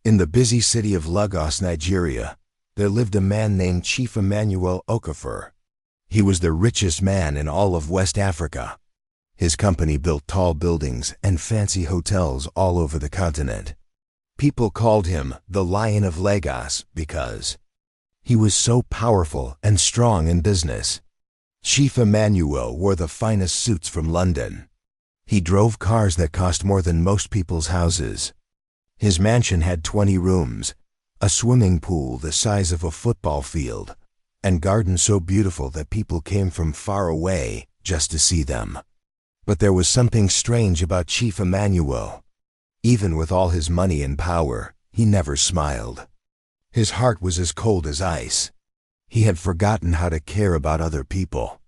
In the busy city of Lagos, Nigeria, there lived a man named Chief Emmanuel Okafor. He was the richest man in all of West Africa. His company built tall buildings and fancy hotels all over the continent. People called him the Lion of Lagos because he was so powerful and strong in business. Chief Emmanuel wore the finest suits from London. He drove cars that cost more than most people's houses. His mansion had 20 rooms, a swimming pool the size of a football field, and gardens so beautiful that people came from far away just to see them. But there was something strange about Chief Emmanuel. Even with all his money and power, he never smiled. His heart was as cold as ice. He had forgotten how to care about other people.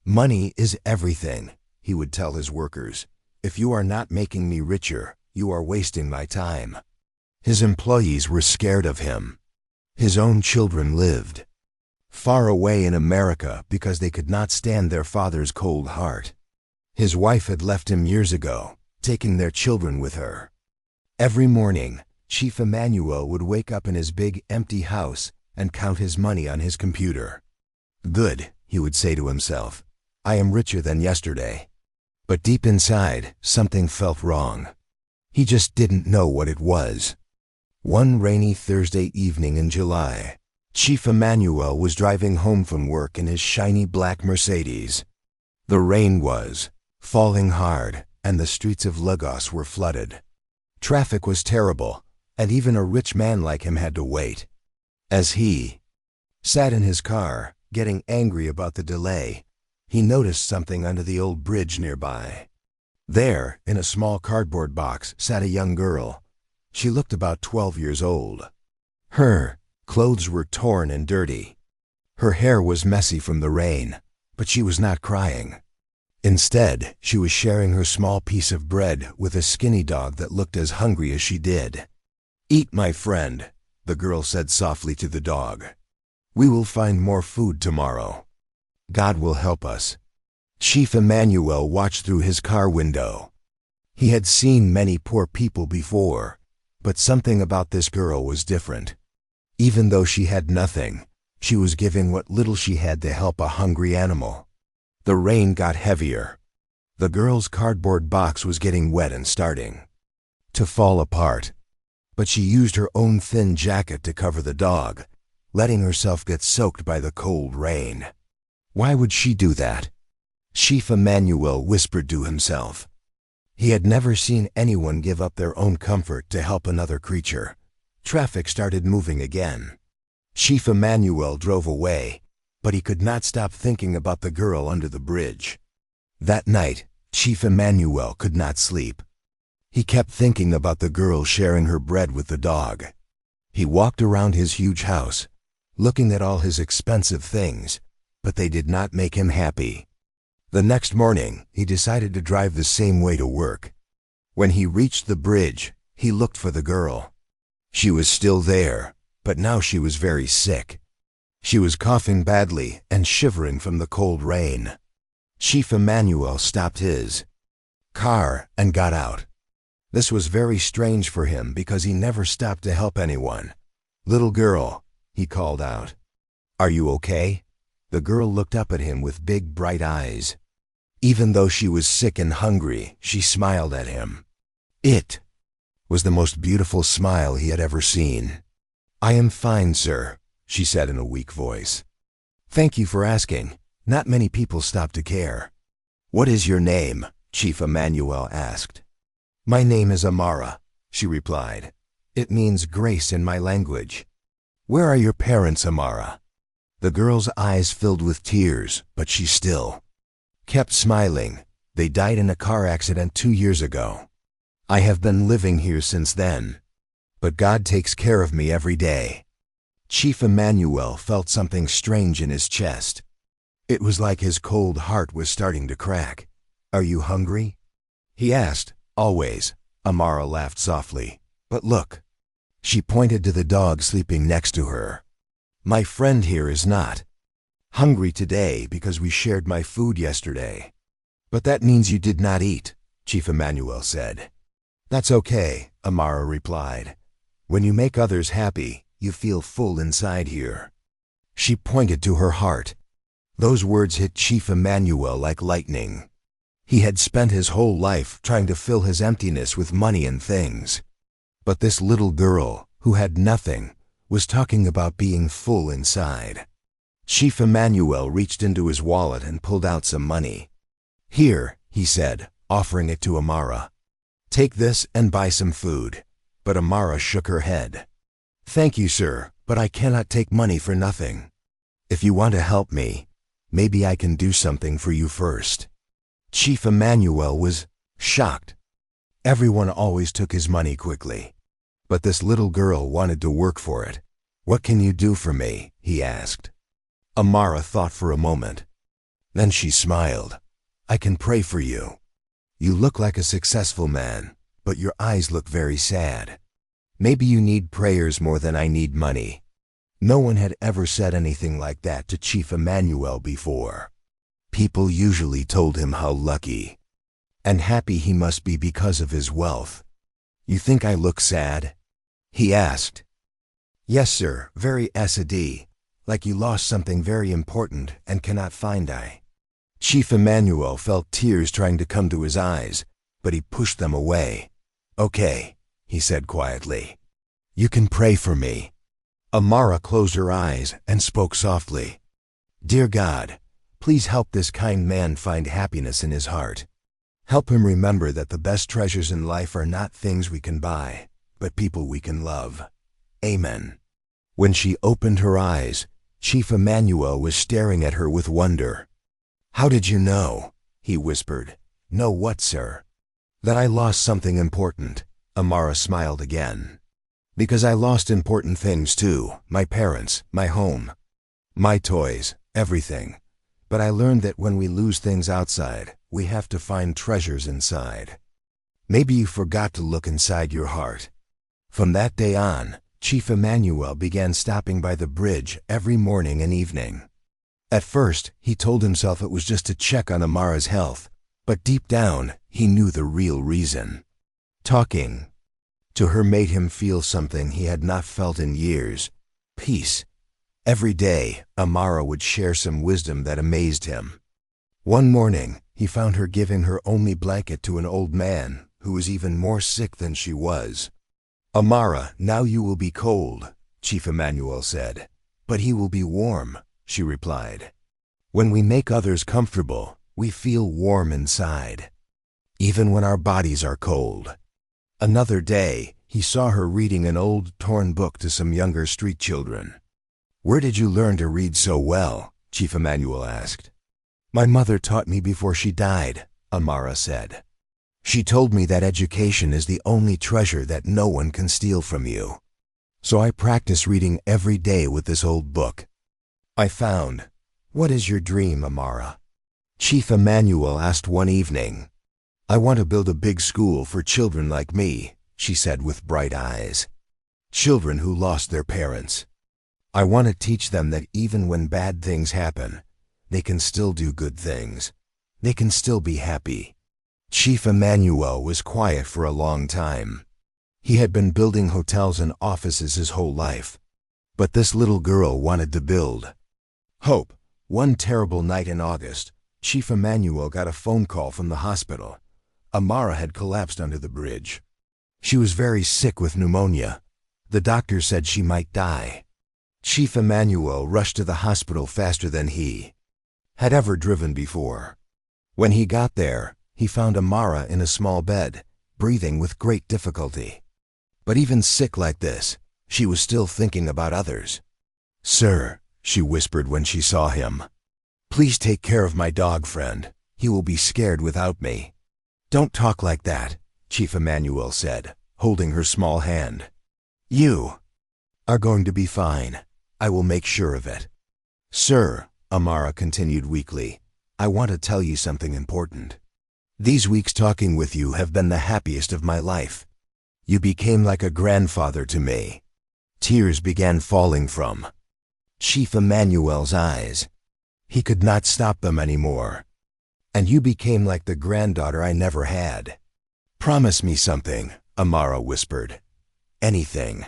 "Money is everything," he would tell his workers. "If you are not making me richer, you are wasting my time." His employees were scared of him. His own children lived far away in America because they could not stand their father's cold heart. His wife had left him years ago, taking their children with her. Every morning, Chief Emmanuel would wake up in his big, empty house and count his money on his computer. "Good," he would say to himself. "I am richer than yesterday." But deep inside, something felt wrong. He just didn't know what it was. One rainy Thursday evening in July, Chief Emmanuel was driving home from work in his shiny black Mercedes. The rain was falling hard, and the streets of Lagos were flooded. Traffic was terrible, and even a rich man like him had to wait. As he sat in his car, getting angry about the delay, he noticed something under the old bridge nearby. There, in a small cardboard box, sat a young girl. She looked about 12 years old. Her clothes were torn and dirty. Her hair was messy from the rain, but she was not crying. Instead, she was sharing her small piece of bread with a skinny dog that looked as hungry as she did. "Eat, my friend," the girl said softly to the dog. "We will find more food tomorrow. God will help us." Chief Emmanuel watched through his car window. He had seen many poor people before, but something about this girl was different. Even though she had nothing, she was giving what little she had to help a hungry animal. The rain got heavier. The girl's cardboard box was getting wet and starting to fall apart. But she used her own thin jacket to cover the dog, letting herself get soaked by the cold rain. Why would she do that? Chief Emmanuel whispered to himself. He had never seen anyone give up their own comfort to help another creature. Traffic started moving again. Chief Emmanuel drove away, but he could not stop thinking about the girl under the bridge. That night, Chief Emmanuel could not sleep. He kept thinking about the girl sharing her bread with the dog. He walked around his huge house, looking at all his expensive things, but they did not make him happy. The next morning, he decided to drive the same way to work. When he reached the bridge, he looked for the girl. She was still there, but now she was very sick. She was coughing badly and shivering from the cold rain. Chief Emmanuel stopped his car and got out. This was very strange for him because he never stopped to help anyone. "Little girl," he called out. "Are you okay?" The girl looked up at him with big, bright eyes. Even though she was sick and hungry, she smiled at him. It was the most beautiful smile he had ever seen. "I am fine, sir," she said in a weak voice. "Thank you for asking. Not many people stop to care." "What is your name?" Chief Emmanuel asked. "My name is Amara," she replied. "It means grace in my language." "Where are your parents, Amara?" The girl's eyes filled with tears, but she still kept smiling. "They died in a car accident 2 years ago. I have been living here since then. But God takes care of me every day." Chief Emmanuel felt something strange in his chest. It was like his cold heart was starting to crack. "Are you hungry?" he asked. "Always," Amara laughed softly. "But look." She pointed to the dog sleeping next to her. "My friend here is not hungry today because we shared my food yesterday." "But that means you did not eat," Chief Emmanuel said. "That's okay," Amara replied. When you make others happy, you feel full inside here. She pointed to her heart. Those words hit Chief Emmanuel like lightning. He had spent his whole life trying to fill his emptiness with money and things. But this little girl, who had nothing, was talking about being full inside. Chief Emmanuel reached into his wallet and pulled out some money. "Here," he said, offering it to Amara. "Take this and buy some food." But Amara shook her head. "Thank you, sir, but I cannot take money for nothing. If you want to help me, maybe I can do something for you first." Chief Emmanuel was shocked. Everyone always took his money quickly. But this little girl wanted to work for it. "What can you do for me?" he asked. Amara thought for a moment. Then she smiled. "I can pray for you. You look like a successful man, but your eyes look very sad. Maybe you need prayers more than I need money." No one had ever said anything like that to Chief Emmanuel before. People usually told him how lucky and happy he must be because of his wealth. "You think I look sad?" he asked. "Yes, sir, very sad, like you lost something very important and cannot find I." Chief Emmanuel felt tears trying to come to his eyes, but he pushed them away. "Okay," he said quietly. "You can pray for me." Amara closed her eyes and spoke softly. "Dear God, please help this kind man find happiness in his heart. Help him remember that the best treasures in life are not things we can buy, but people we can love. Amen." When she opened her eyes, Chief Emmanuel was staring at her with wonder. "How did you know?" he whispered. "Know what, sir?" "That I lost something important." Amara smiled again. "Because I lost important things too, my parents, my home, my toys, everything. But I learned that when we lose things outside, we have to find treasures inside. Maybe you forgot to look inside your heart." From that day on, Chief Emmanuel began stopping by the bridge every morning and evening. At first, he told himself it was just to check on Amara's health, but deep down, he knew the real reason. Talking to her made him feel something he had not felt in years: peace. Every day, Amara would share some wisdom that amazed him. One morning, he found her giving her only blanket to an old man who was even more sick than she was. "Amara, now you will be cold," Chief Emmanuel said. "But he will be warm," she replied. "When we make others comfortable, we feel warm inside, even when our bodies are cold." Another day, he saw her reading an old, torn book to some younger street children. "Where did you learn to read so well?" Chief Emmanuel asked. "My mother taught me before she died," Amara said. "She told me that education is the only treasure that no one can steal from you. So I practice reading every day with this old book." I found. "What is your dream, Amara?" Chief Emmanuel asked one evening. "I want to build a big school for children like me," she said with bright eyes. "Children who lost their parents. I want to teach them that even when bad things happen, they can still do good things. They can still be happy." Chief Emmanuel was quiet for a long time. He had been building hotels and offices his whole life. But this little girl wanted to build hope. One terrible night in August, Chief Emmanuel got a phone call from the hospital. Amara had collapsed under the bridge. She was very sick with pneumonia. The doctor said she might die. Chief Emmanuel rushed to the hospital faster than he had ever driven before. When he got there, he found Amara in a small bed, breathing with great difficulty. But even sick like this, she was still thinking about others. "Sir," she whispered when she saw him, "please take care of my dog friend. He will be scared without me." "Don't talk like that," Chief Emmanuel said, holding her small hand. "You are going to be fine. I will make sure of it." "Sir," Amara continued weakly, "I want to tell you something important. These weeks talking with you have been the happiest of my life. You became like a grandfather to me." Tears began falling from Chief Emmanuel's eyes. He could not stop them anymore. "And you became like the granddaughter I never had." "Promise me something," Amara whispered. "Anything."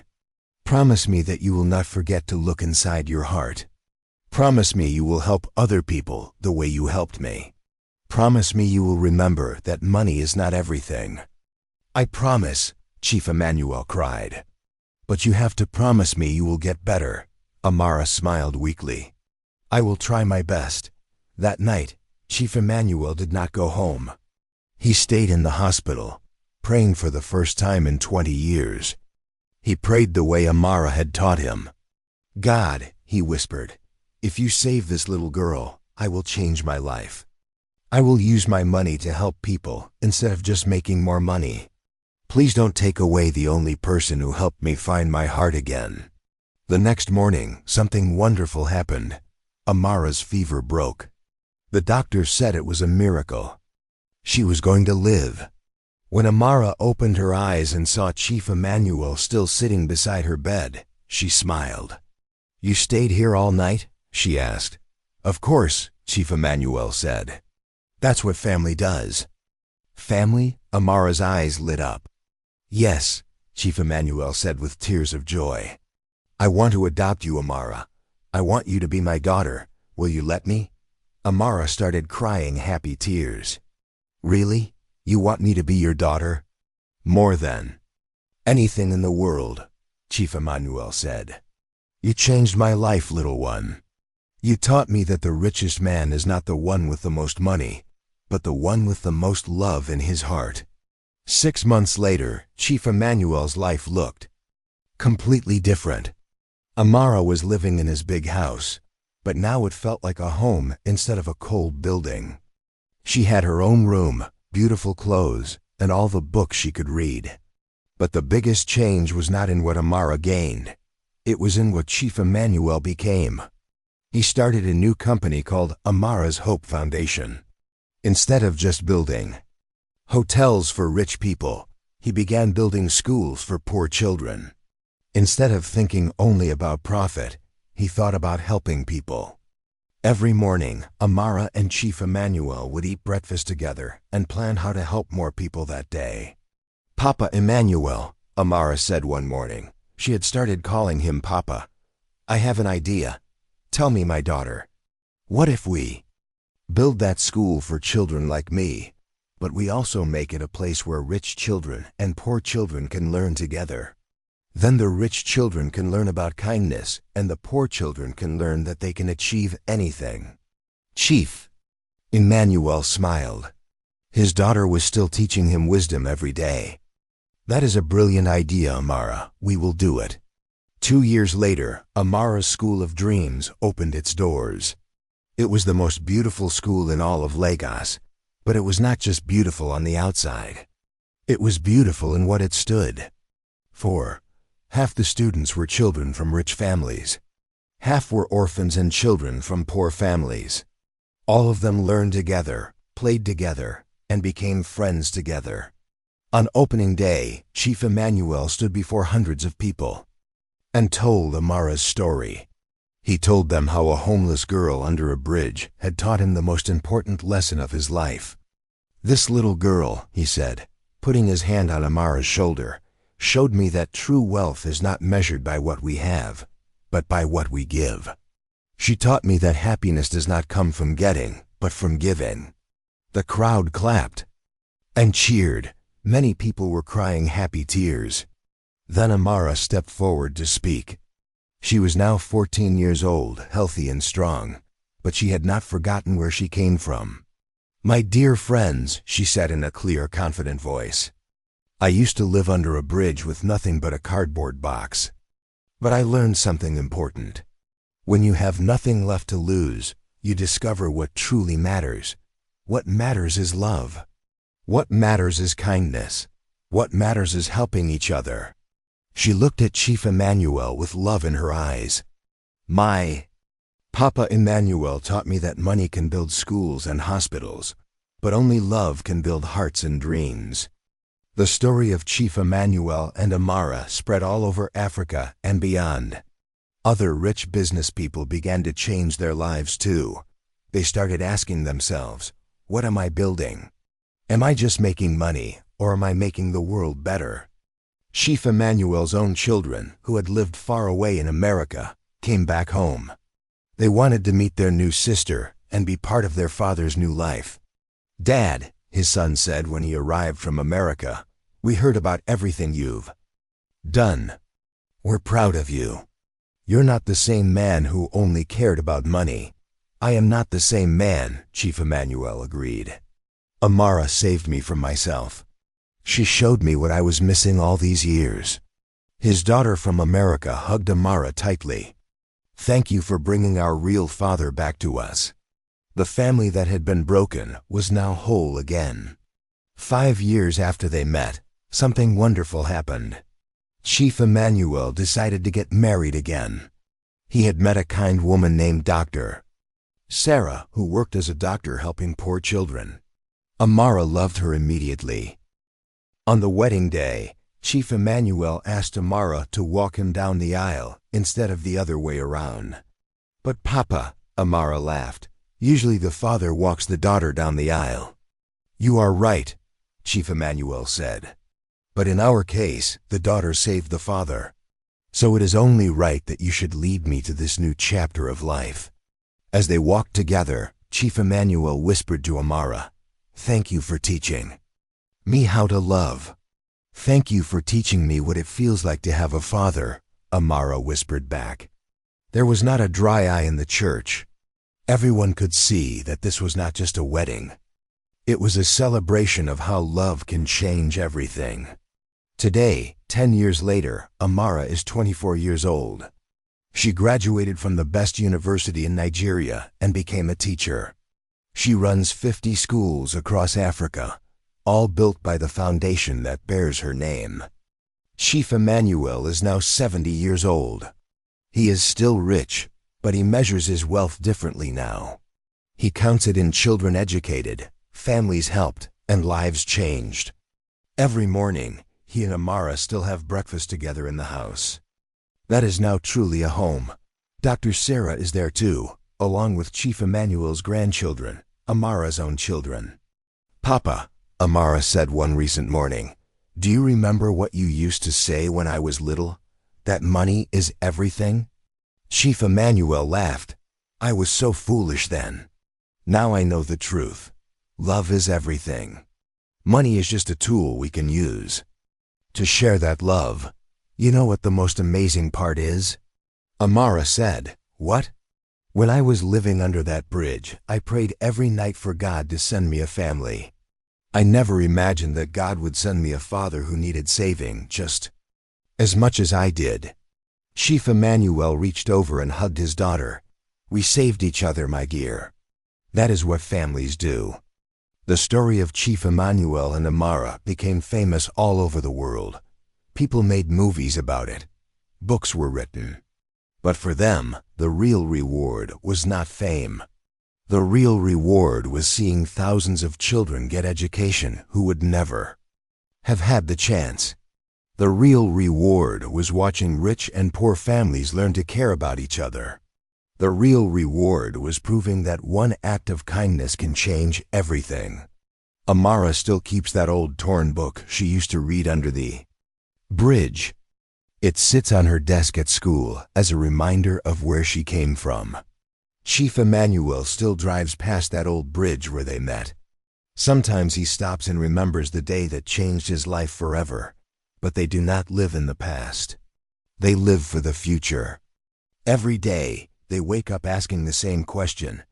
Promise me that you will not forget to look inside your heart. Promise me you will help other people the way you helped me. Promise me you will remember that money is not everything. I promise, Chief Emmanuel cried. But you have to promise me you will get better. Amara smiled weakly. I will try my best. That night, Chief Emmanuel did not go home. He stayed in the hospital, praying for the first time in 20 years. He prayed the way Amara had taught him. God, he whispered, if you save this little girl, I will change my life. I will use my money to help people instead of just making more money. Please don't take away the only person who helped me find my heart again. The next morning, something wonderful happened. Amara's fever broke. The doctor said it was a miracle. She was going to live. When Amara opened her eyes and saw Chief Emmanuel still sitting beside her bed, she smiled. You stayed here all night? She asked. Of course, Chief Emmanuel said. That's what family does. Family? Amara's eyes lit up. Yes, Chief Emmanuel said with tears of joy. I want to adopt you, Amara. I want you to be my daughter. Will you let me? Amara started crying happy tears. Really? You want me to be your daughter? More than anything in the world, Chief Emmanuel said. You changed my life, little one. You taught me that the richest man is not the one with the most money, but the one with the most love in his heart. 6 months later, Chief Emmanuel's life looked completely different. Amara was living in his big house, but now it felt like a home instead of a cold building. She had her own room, beautiful clothes, and all the books she could read. But the biggest change was not in what Amara gained. It was in what Chief Emmanuel became. He started a new company called Amara's Hope Foundation. Instead of just building hotels for rich people, he began building schools for poor children. Instead of thinking only about profit, he thought about helping people. Every morning, Amara and Chief Emmanuel would eat breakfast together and plan how to help more people that day. Papa Emmanuel, Amara said one morning. She had started calling him Papa. I have an idea. Tell me, my daughter. What if we build that school for children like me, but we also make it a place where rich children and poor children can learn together? Then the rich children can learn about kindness, and the poor children can learn that they can achieve anything. Chief Emmanuel smiled. His daughter was still teaching him wisdom every day. That is a brilliant idea, Amara. We will do it. 2 years later, Amara's School of Dreams opened its doors. It was the most beautiful school in all of Lagos, but it was not just beautiful on the outside. It was beautiful in what it stood for. Half the students were children from rich families. Half were orphans and children from poor families. All of them learned together, played together, and became friends together. On opening day, Chief Emmanuel stood before hundreds of people and told Amara's story. He told them how a homeless girl under a bridge had taught him the most important lesson of his life. This little girl, he said, putting his hand on Amara's shoulder, showed me that true wealth is not measured by what we have, but by what we give. She taught me that happiness does not come from getting, but from giving. The crowd clapped and cheered. Many people were crying happy tears. Then Amara stepped forward to speak. She was now 14 years old, healthy and strong, but she had not forgotten where she came from. My dear friends, she said in a clear, confident voice, I used to live under a bridge with nothing but a cardboard box. But I learned something important. When you have nothing left to lose, you discover what truly matters. What matters is love. What matters is kindness. What matters is helping each other. She looked at Chief Emmanuel with love in her eyes. My Papa Emmanuel taught me that money can build schools and hospitals, but only love can build hearts and dreams. The story of Chief Emmanuel and Amara spread all over Africa and beyond. Other rich business people began to change their lives too. They started asking themselves, what am I building? Am I just making money, or am I making the world better? Chief Emmanuel's own children, who had lived far away in America, came back home. They wanted to meet their new sister and be part of their father's new life. "Dad," his son said when he arrived from America, "we heard about everything you've done. We're proud of you. You're not the same man who only cared about money." "I am not the same man," Chief Emmanuel agreed. "Amara saved me from myself. She showed me what I was missing all these years." His daughter from America hugged Amara tightly. "Thank you for bringing our real father back to us." The family that had been broken was now whole again. 5 years after they met, something wonderful happened. Chief Emmanuel decided to get married again. He had met a kind woman named Dr. Sarah, who worked as a doctor helping poor children. Amara loved her immediately. On the wedding day, Chief Emmanuel asked Amara to walk him down the aisle instead of the other way around. "But Papa," Amara laughed, "usually the father walks the daughter down the aisle." "You are right," Chief Emmanuel said. "But in our case, the daughter saved the father. So it is only right that you should lead me to this new chapter of life." As they walked together, Chief Emmanuel whispered to Amara, "Thank you for teaching me how to love." "Thank you for teaching me what it feels like to have a father," Amara whispered back. There was not a dry eye in the church. Everyone could see that this was not just a wedding. It was a celebration of how love can change everything. Today, 10 years later, Amara is 24 years old. She graduated from the best university in Nigeria and became a teacher. She runs 50 schools across Africa, all built by the foundation that bears her name. Chief Emmanuel is now 70 years old. He is still rich, but he measures his wealth differently now. He counts it in children educated, families helped, and lives changed. Every morning, he and Amara still have breakfast together in the house. That is now truly a home. Dr. Sarah is there too, along with Chief Emmanuel's grandchildren, Amara's own children. "Papa," Amara said one recent morning, "do you remember what you used to say when I was little? That money is everything?" Chief Emmanuel laughed. "I was so foolish then. Now I know the truth. Love is everything. Money is just a tool we can use to share that love. You know what the most amazing part is?" Amara said, "What?" "When I was living under that bridge, I prayed every night for God to send me a family. I never imagined that God would send me a father who needed saving just as much as I did." Chief Emmanuel reached over and hugged his daughter. "We saved each other, my dear. That is what families do." The story of Chief Emmanuel and Amara became famous all over the world. People made movies about it. Books were written. But for them, the real reward was not fame. The real reward was seeing thousands of children get education who would never have had the chance. The real reward was watching rich and poor families learn to care about each other. The real reward was proving that one act of kindness can change everything. Amara still keeps that old torn book she used to read under the bridge. It sits on her desk at school as a reminder of where she came from. Chief Emmanuel still drives past that old bridge where they met. Sometimes he stops and remembers the day that changed his life forever. But they do not live in the past. They live for the future. Every day, they wake up asking the same question: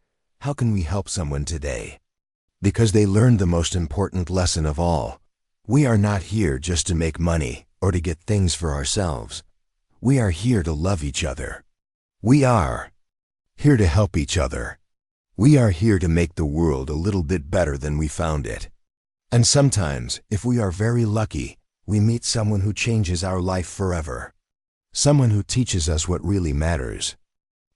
how can we help someone today? Because they learned the most important lesson of all. We are not here just to make money or to get things for ourselves. We are here to love each other. We are here to help each other. We are here to make the world a little bit better than we found it. And sometimes, if we are very lucky, we meet someone who changes our life forever. Someone who teaches us what really matters.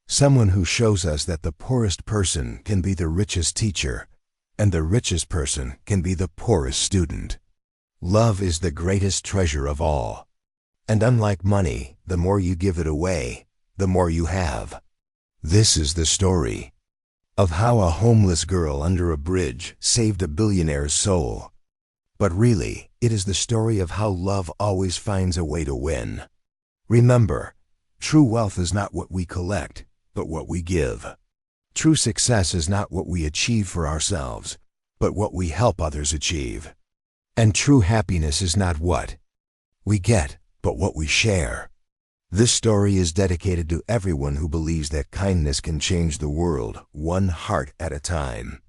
Someone who shows us that the poorest person can be the richest teacher, and the richest person can be the poorest student. Love is the greatest treasure of all. And unlike money, the more you give it away, the more you have. This is the story of how a homeless girl under a bridge saved a billionaire's soul. But really, It is the story of how love always finds a way to win. Remember, true wealth is not what we collect, but what we give. True success is not what we achieve for ourselves, but what we help others achieve. And true happiness is not what we get, but what we share. This story is dedicated to everyone who believes that kindness can change the world, one heart at a time.